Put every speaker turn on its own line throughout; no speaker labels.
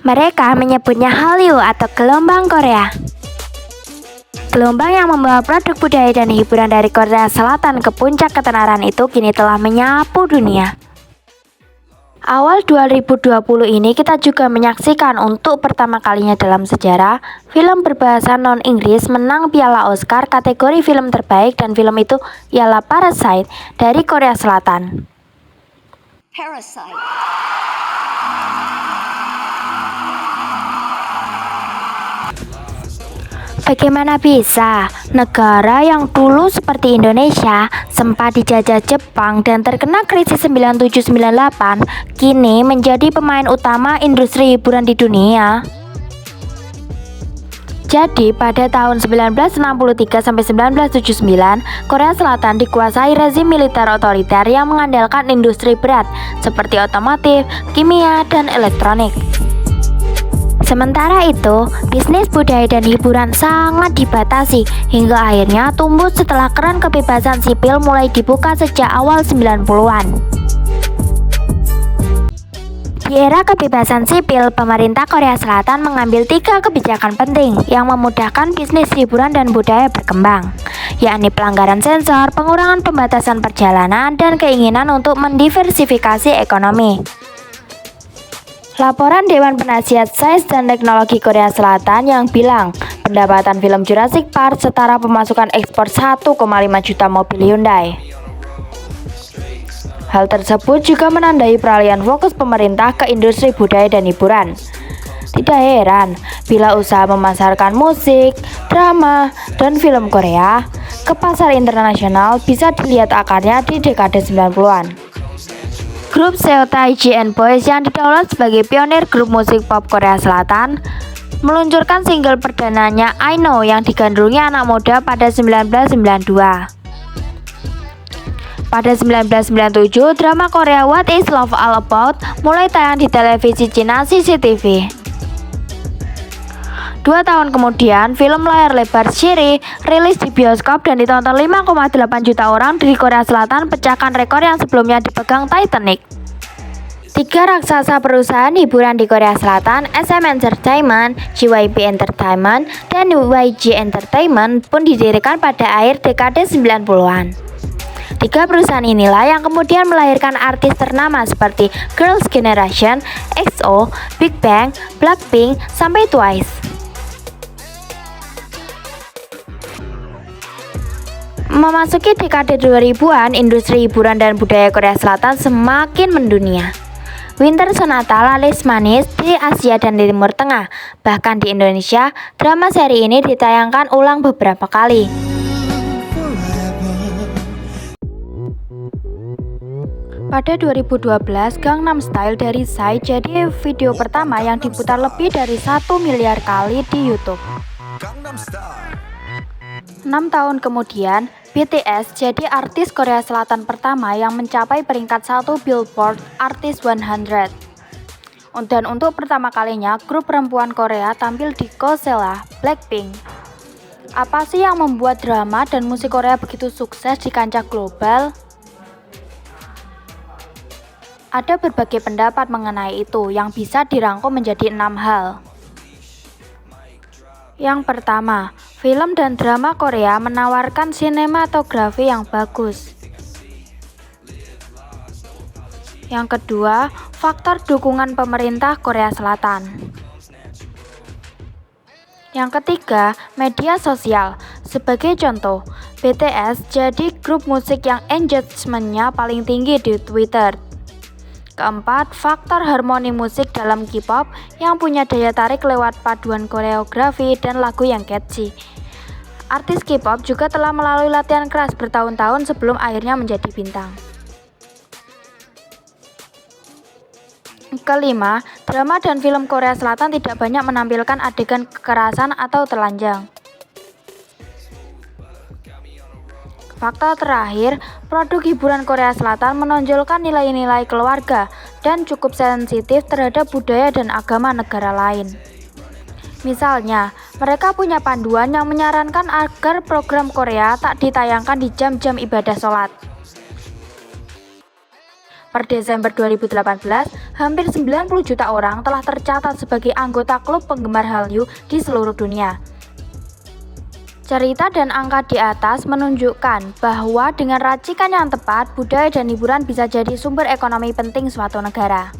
Mereka menyebutnya Hallyu atau gelombang Korea. Gelombang yang membawa produk budaya dan hiburan dari Korea Selatan ke puncak ketenaran itu kini telah menyapu dunia. Awal 2020 ini kita juga menyaksikan untuk pertama kalinya dalam sejarah, film berbahasa non-Inggris menang Piala Oscar kategori film terbaik, dan film itu ialah Parasite dari Korea Selatan.
Parasite.
Bagaimana bisa negara yang dulu seperti Indonesia sempat dijajah Jepang dan terkena krisis 97-98 kini menjadi pemain utama industri hiburan di dunia? Jadi pada tahun 1963 sampai 1979, Korea Selatan dikuasai rezim militer otoriter yang mengandalkan industri berat seperti otomotif, kimia, dan elektronik. Sementara itu, bisnis budaya dan hiburan sangat dibatasi hingga akhirnya tumbuh setelah keran kebebasan sipil mulai dibuka sejak awal 90-an. Di era kebebasan sipil, pemerintah Korea Selatan mengambil 3 kebijakan penting yang memudahkan bisnis hiburan dan budaya berkembang, yakni pelanggaran sensor, pengurangan pembatasan perjalanan, dan keinginan untuk mendiversifikasi ekonomi. Laporan Dewan Penasihat Sains dan Teknologi Korea Selatan yang bilang pendapatan film Jurassic Park setara pemasukan ekspor 1,5 juta mobil Hyundai. Hal tersebut juga menandai peralihan fokus pemerintah ke industri budaya dan hiburan. Tidak heran bila usaha memasarkan musik, drama, dan film Korea ke pasar internasional bisa dilihat akarnya di dekade 90-an. Grup Seo Taiji and Boys yang didaulat sebagai pionir grup musik pop Korea Selatan meluncurkan single perdananya I Know yang digandrungi anak muda pada 1992. Pada 1997, drama Korea What Is Love All About mulai tayang di televisi Cina CCTV. 2 tahun kemudian, film layar lebar Shiri rilis di bioskop dan ditonton 5,8 juta orang di Korea Selatan, pecahkan rekor yang sebelumnya dipegang Titanic. 3 raksasa perusahaan hiburan di Korea Selatan, SM Entertainment, JYP Entertainment, dan YG Entertainment pun didirikan pada akhir dekade 90-an. 3 perusahaan inilah yang kemudian melahirkan artis ternama seperti Girls' Generation, EXO, Big Bang, Blackpink, sampai Twice. Memasuki dekade 2000-an, industri hiburan dan budaya Korea Selatan semakin mendunia. Winter Sonata laris manis di Asia dan di Timur Tengah. Bahkan di Indonesia, drama seri ini ditayangkan ulang beberapa kali. Pada 2012, Gangnam Style dari Psy jadi video pertama yang diputar lebih dari 1 miliar kali di YouTube. 6 tahun kemudian, BTS jadi artis Korea Selatan pertama yang mencapai peringkat 1 Billboard Artist 100. Dan untuk pertama kalinya, grup perempuan Korea tampil di Coachella, Blackpink. Apa sih yang membuat drama dan musik Korea begitu sukses di kancah global? Ada berbagai pendapat mengenai itu yang bisa dirangkum menjadi 6 hal. Yang pertama, film dan drama Korea menawarkan sinematografi yang bagus. Yang kedua, faktor dukungan pemerintah Korea Selatan. Yang ketiga, media sosial. Sebagai contoh, BTS jadi grup musik yang engagement-nya paling tinggi di Twitter. Keempat, faktor harmoni musik dalam K-pop yang punya daya tarik lewat paduan koreografi dan lagu yang catchy. Artis K-pop juga telah melalui latihan keras bertahun-tahun sebelum akhirnya menjadi bintang. Kelima, drama dan film Korea Selatan tidak banyak menampilkan adegan kekerasan atau telanjang. Faktor terakhir, produk hiburan Korea Selatan menonjolkan nilai-nilai keluarga dan cukup sensitif terhadap budaya dan agama negara lain. Misalnya, mereka punya panduan yang menyarankan agar program Korea tak ditayangkan di jam-jam ibadah sholat. Per Desember 2018, hampir 90 juta orang telah tercatat sebagai anggota klub penggemar Hallyu di seluruh dunia. Cerita dan angka di atas menunjukkan bahwa dengan racikan yang tepat, budaya dan hiburan bisa jadi sumber ekonomi penting suatu negara.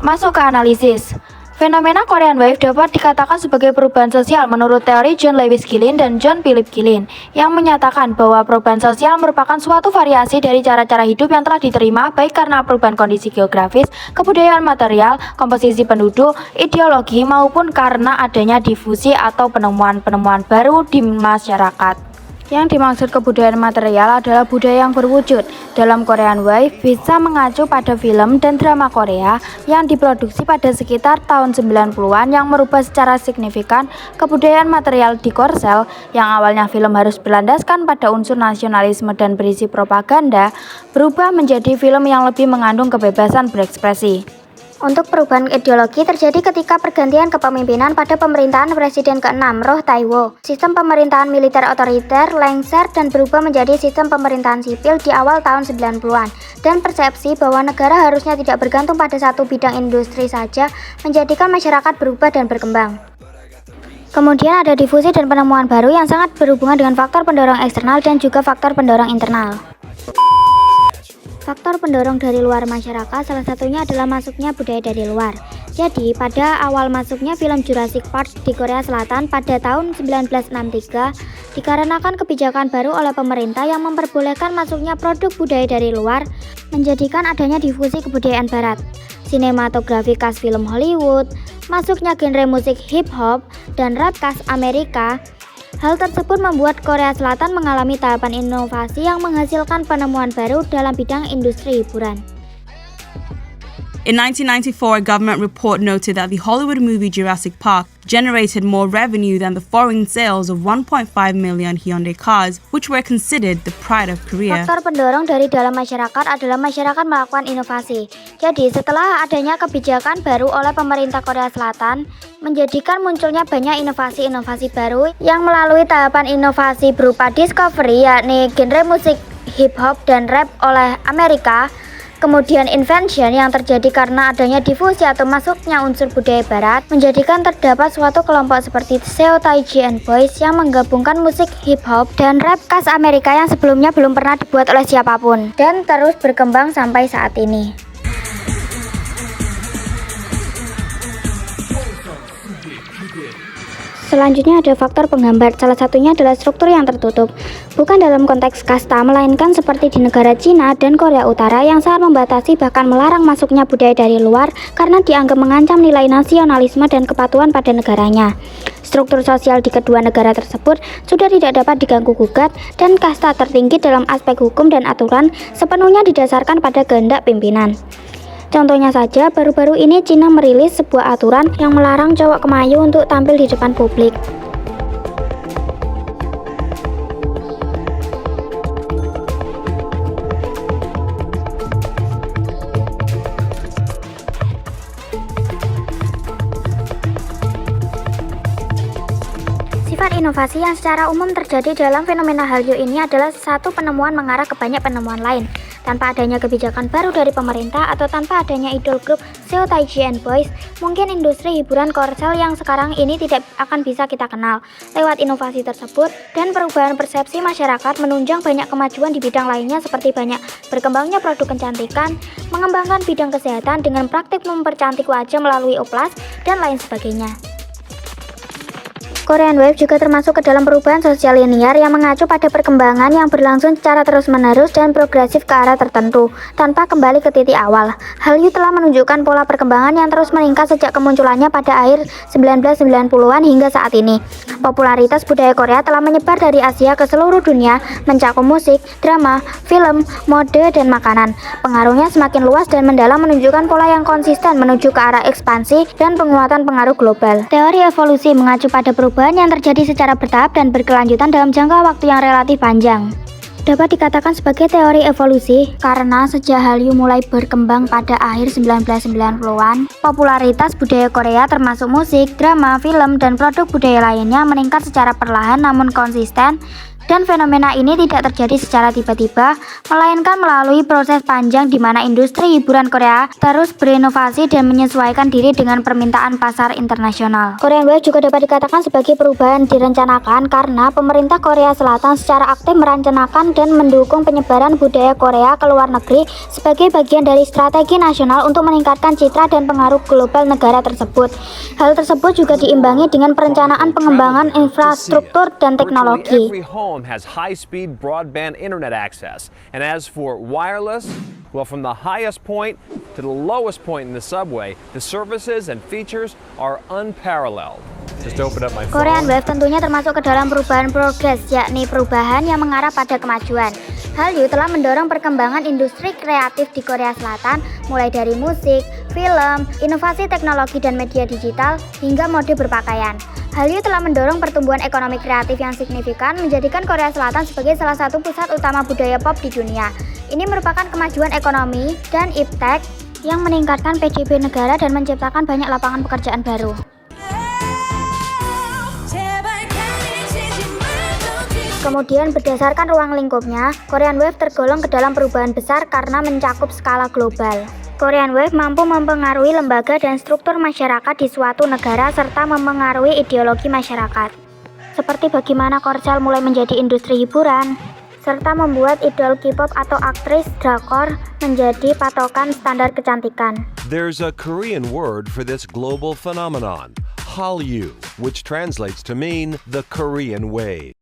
Masuk ke analisis. Fenomena Korean Wave dapat dikatakan sebagai perubahan sosial menurut teori John Lewis Gillin dan John Philip Gillin, yang menyatakan bahwa perubahan sosial merupakan suatu variasi dari cara-cara hidup yang telah diterima baik karena perubahan kondisi geografis, kebudayaan material, komposisi penduduk, ideologi, maupun karena adanya difusi atau penemuan-penemuan baru di masyarakat. Yang dimaksud kebudayaan material adalah budaya yang berwujud. Dalam Korean Wave bisa mengacu pada film dan drama Korea yang diproduksi pada sekitar tahun 90-an yang merubah secara signifikan kebudayaan material di Korsel yang awalnya film harus berlandaskan pada unsur nasionalisme dan berisi propaganda, berubah menjadi film yang lebih mengandung kebebasan berekspresi. Untuk perubahan ideologi terjadi ketika pergantian kepemimpinan pada pemerintahan Presiden ke-6 Roh Tae-woo. Sistem pemerintahan militer otoriter lengser dan berubah menjadi sistem pemerintahan sipil di awal tahun 90-an. Dan persepsi bahwa negara harusnya tidak bergantung pada satu bidang industri saja menjadikan masyarakat berubah dan berkembang. Kemudian ada difusi dan penemuan baru yang sangat berhubungan dengan faktor pendorong eksternal dan juga faktor pendorong internal. Faktor pendorong dari luar masyarakat salah satunya adalah masuknya budaya dari luar. Jadi, pada awal masuknya film Jurassic Park di Korea Selatan pada tahun 1963, dikarenakan kebijakan baru oleh pemerintah yang memperbolehkan masuknya produk budaya dari luar, menjadikan adanya difusi kebudayaan barat. Sinematografi khas film Hollywood, masuknya genre musik hip hop, dan rap khas Amerika. Hal tersebut membuat Korea Selatan mengalami tahapan inovasi yang menghasilkan penemuan baru dalam bidang industri hiburan.
In 1994, a government report noted that the Hollywood movie Jurassic Park generated more revenue than the foreign sales of 1.5 million Hyundai cars, which were considered the pride of Korea.
Faktor pendorong dari dalam masyarakat adalah masyarakat melakukan inovasi. Jadi, setelah adanya kebijakan baru oleh pemerintah Korea Selatan, menjadikan munculnya banyak inovasi-inovasi baru yang melalui tahapan inovasi berupa discovery, yakni genre musik hip hop dan rap oleh Amerika. Kemudian invention yang terjadi karena adanya difusi atau masuknya unsur budaya barat, menjadikan terdapat suatu kelompok seperti Seo Taiji and Boys yang menggabungkan musik hip hop dan rap khas Amerika yang sebelumnya belum pernah dibuat oleh siapapun dan terus berkembang sampai saat ini. Selanjutnya ada faktor penghambat, salah satunya adalah struktur yang tertutup. Bukan dalam konteks kasta, melainkan seperti di negara Cina dan Korea Utara yang sangat membatasi bahkan melarang masuknya budaya dari luar karena dianggap mengancam nilai nasionalisme dan kepatuhan pada negaranya. Struktur sosial di kedua negara tersebut sudah tidak dapat diganggu-gugat dan kasta tertinggi dalam aspek hukum dan aturan sepenuhnya didasarkan pada kehendak pimpinan. Contohnya saja, baru-baru ini Cina merilis sebuah aturan yang melarang cowok kemayu untuk tampil di depan publik. Sifat inovasi yang secara umum terjadi dalam fenomena Hallyu ini adalah satu penemuan mengarah ke banyak penemuan lain. Tanpa adanya kebijakan baru dari pemerintah atau tanpa adanya idol grup Seo Taiji and Boys, mungkin industri hiburan Korsel yang sekarang ini tidak akan bisa kita kenal. Lewat inovasi tersebut dan perubahan persepsi masyarakat menunjang banyak kemajuan di bidang lainnya seperti banyak berkembangnya produk kecantikan, mengembangkan bidang kesehatan dengan praktik mempercantik wajah melalui oplas, dan lain sebagainya. Korean Wave juga termasuk ke dalam perubahan sosial linear yang mengacu pada perkembangan yang berlangsung secara terus-menerus dan progresif ke arah tertentu, tanpa kembali ke titik awal. Hallyu telah menunjukkan pola perkembangan yang terus meningkat sejak kemunculannya pada akhir 1990-an hingga saat ini. Popularitas budaya Korea telah menyebar dari Asia ke seluruh dunia, mencakup musik, drama, film, mode, dan makanan. Pengaruhnya semakin luas dan mendalam menunjukkan pola yang konsisten menuju ke arah ekspansi dan penguatan pengaruh global. Teori evolusi mengacu pada perubahan yang terjadi secara bertahap dan berkelanjutan dalam jangka waktu yang relatif panjang. dapat dikatakan sebagai teori evolusi karena sejak Hallyu mulai berkembang pada akhir 1990-an, popularitas budaya Korea termasuk musik, drama, film, dan produk budaya lainnya meningkat secara perlahan namun konsisten. Dan fenomena ini tidak terjadi secara tiba-tiba, melainkan melalui proses panjang di mana industri hiburan Korea terus berinovasi dan menyesuaikan diri dengan permintaan pasar internasional. Korean Wave juga dapat dikatakan sebagai perubahan direncanakan karena pemerintah Korea Selatan secara aktif merencanakan dan mendukung penyebaran budaya Korea ke luar negeri sebagai bagian dari strategi nasional untuk meningkatkan citra dan pengaruh global negara tersebut. Hal tersebut juga diimbangi dengan perencanaan pengembangan infrastruktur dan teknologi.
Has high-speed broadband internet access. And as for wireless, well, from the highest point to the lowest point in the subway, the services and features are unparalleled. Just open up my phone.
Korean Wave tentunya termasuk ke dalam perubahan progres, yakni perubahan yang mengarah pada kemajuan. Hallyu telah mendorong perkembangan industri kreatif di Korea Selatan, mulai dari musik, film, inovasi teknologi dan media digital, hingga mode berpakaian. Hallyu telah mendorong pertumbuhan ekonomi kreatif yang signifikan, menjadikan Korea Selatan sebagai salah satu pusat utama budaya pop di dunia. Ini merupakan kemajuan ekonomi dan iptek yang meningkatkan PDB negara dan menciptakan banyak lapangan pekerjaan baru. Kemudian berdasarkan ruang lingkupnya, Korean Wave tergolong ke dalam perubahan besar karena mencakup skala global. Korean Wave mampu mempengaruhi lembaga dan struktur masyarakat di suatu negara serta mempengaruhi ideologi masyarakat. Seperti bagaimana Korsel mulai menjadi industri hiburan, serta membuat idol K-pop atau aktris drakor menjadi patokan standar kecantikan.
There's a Korean word for this global phenomenon, Hallyu, which translates to mean the Korean wave.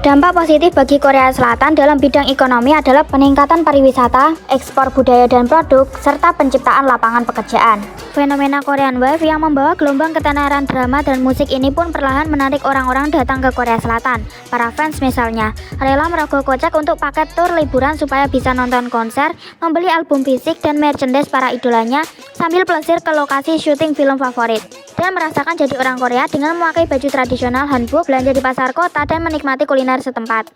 Dampak positif bagi Korea Selatan dalam bidang ekonomi adalah peningkatan pariwisata, ekspor budaya dan produk, serta penciptaan lapangan pekerjaan. Fenomena Korean Wave yang membawa gelombang ketenaran drama dan musik ini pun perlahan menarik orang-orang datang ke Korea Selatan. Para fans misalnya, rela merogoh kocek untuk paket tur liburan supaya bisa nonton konser, membeli album fisik dan merchandise para idolanya, sambil plesir ke lokasi syuting film favorit. Dan merasakan jadi orang Korea dengan memakai baju tradisional hanbok, belanja di pasar kota, dan menikmati kuliner setempat.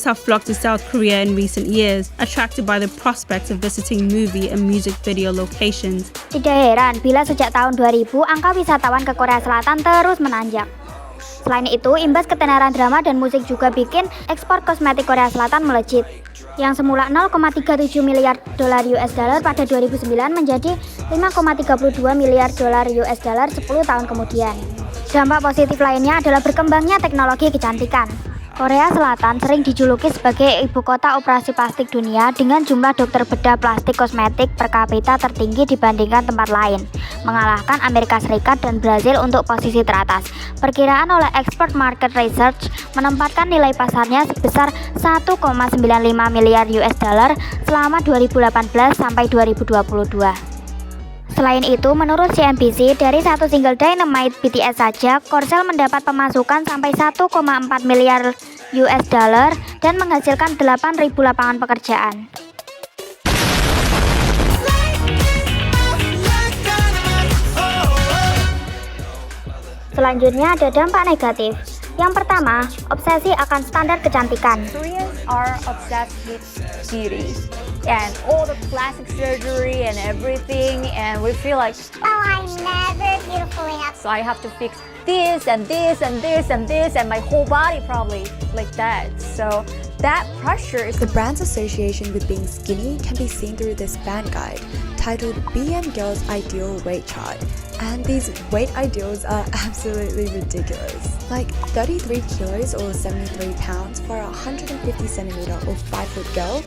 Have flocked to South Korea in recent years, attracted by the prospect of visiting movie and music video locations.
Tidak heran bila sejak tahun 2000 angka wisatawan ke Korea Selatan terus menanjak. Selain itu, imbas ketenaran drama dan musik juga bikin ekspor kosmetik Korea Selatan melejit. Yang semula 0,37 miliar dolar US dollar pada 2009 menjadi 5,32 miliar dolar US dollar 10 tahun kemudian. Dampak positif lainnya adalah berkembangnya teknologi kecantikan. Korea Selatan sering dijuluki sebagai ibu kota operasi plastik dunia dengan jumlah dokter bedah plastik kosmetik per kapita tertinggi dibandingkan tempat lain, mengalahkan Amerika Serikat dan Brazil untuk posisi teratas. Perkiraan oleh Expert Market Research menempatkan nilai pasarnya sebesar 1,95 miliar US dollar selama 2018 sampai 2022. Selain itu, menurut CNBC, dari satu single Dynamite BTS saja, Korsel mendapat pemasukan sampai 1,4 miliar US dollar dan menghasilkan 8.000 lapangan pekerjaan. Selanjutnya ada dampak negatif. Yang pertama, obsesi akan standar kecantikan.
Koreans are obsessed with beauty and all the plastic surgery and everything, and we feel like, oh, I'm never beautiful enough, so I have to fix this and this and this and this and my whole body probably like that. So that pressure is
The brand's association with being skinny can be seen through this band guide titled BM Girls Ideal Weight Chart. And these weight ideals are absolutely ridiculous. Like 33 kilos or 73 pounds for a 150 centimeter or 5-foot girl,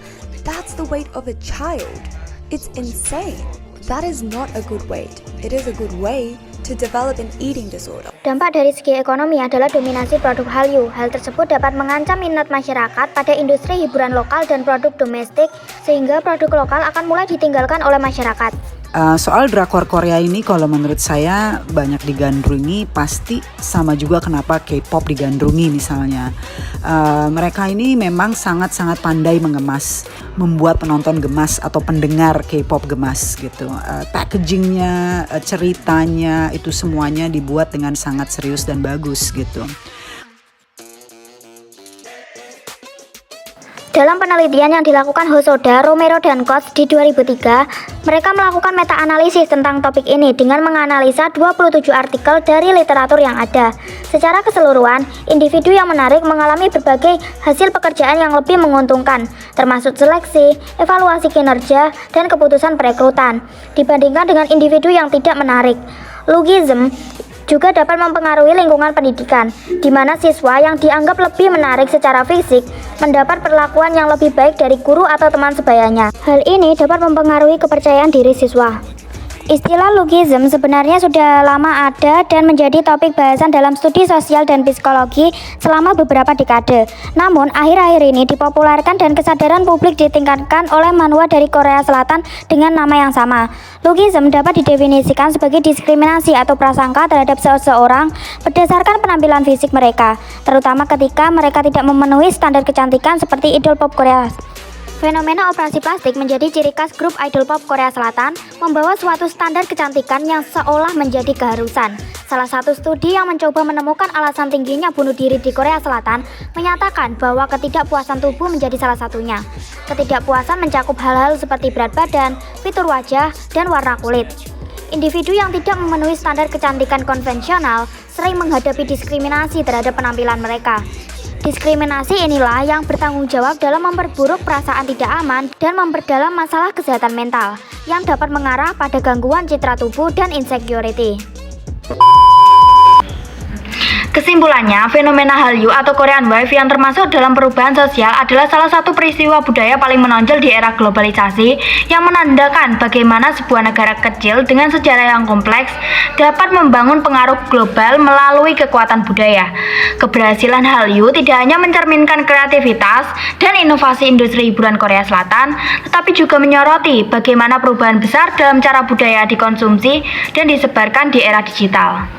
that's the weight of a child. It's insane. That is not a good weight. It is a good way to develop an eating disorder.
Dampak dari segi ekonomi adalah dominasi produk Hallyu. Hal tersebut dapat mengancam minat masyarakat pada industri hiburan lokal dan produk domestik, sehingga produk lokal akan mulai ditinggalkan oleh masyarakat.
Soal drakor Korea ini kalau menurut saya banyak digandrungi, pasti sama juga kenapa K-pop digandrungi misalnya. Mereka ini memang sangat-sangat pandai mengemas, membuat penonton gemas atau pendengar K-pop gemas gitu. Packagingnya, ceritanya itu semuanya dibuat dengan sangat serius dan bagus gitu.
Dalam penelitian yang dilakukan Hosoda, Romero, dan Coates di 2003, mereka melakukan meta-analisis tentang topik ini dengan menganalisa 27 artikel dari literatur yang ada. Secara keseluruhan, individu yang menarik mengalami berbagai hasil pekerjaan yang lebih menguntungkan, termasuk seleksi, evaluasi kinerja, dan keputusan perekrutan, dibandingkan dengan individu yang tidak menarik. Lookism juga dapat mempengaruhi lingkungan pendidikan, di mana siswa yang dianggap lebih menarik secara fisik mendapat perlakuan yang lebih baik dari guru atau teman sebayanya. Hal ini dapat mempengaruhi kepercayaan diri siswa. Istilah lookism sebenarnya sudah lama ada dan menjadi topik bahasan dalam studi sosial dan psikologi selama beberapa dekade. Namun, akhir-akhir ini dipopulerkan dan kesadaran publik ditingkatkan oleh manhwa dari Korea Selatan dengan nama yang sama. Lookism dapat didefinisikan sebagai diskriminasi atau prasangka terhadap seseorang berdasarkan penampilan fisik mereka, terutama ketika mereka tidak memenuhi standar kecantikan seperti idol pop Korea. Fenomena operasi plastik menjadi ciri khas grup idol pop Korea Selatan, membawa suatu standar kecantikan yang seolah menjadi keharusan. Salah satu studi yang mencoba menemukan alasan tingginya bunuh diri di Korea Selatan menyatakan bahwa ketidakpuasan tubuh menjadi salah satunya. Ketidakpuasan mencakup hal-hal seperti berat badan, fitur wajah, dan warna kulit. Individu yang tidak memenuhi standar kecantikan konvensional sering menghadapi diskriminasi terhadap penampilan mereka. Diskriminasi inilah yang bertanggung jawab dalam memperburuk perasaan tidak aman dan memperdalam masalah kesehatan mental yang dapat mengarah pada gangguan citra tubuh dan insecurity. Kesimpulannya, fenomena Hallyu atau Korean Wave yang termasuk dalam perubahan sosial adalah salah satu peristiwa budaya paling menonjol di era globalisasi yang menandakan bagaimana sebuah negara kecil dengan sejarah yang kompleks dapat membangun pengaruh global melalui kekuatan budaya. Keberhasilan Hallyu tidak hanya mencerminkan kreativitas dan inovasi industri hiburan Korea Selatan, tetapi juga menyoroti bagaimana perubahan besar dalam cara budaya dikonsumsi dan disebarkan di era digital.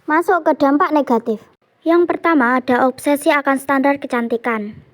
Masuk ke dampak negatif. Yang pertama ada obsesi akan standar kecantikan.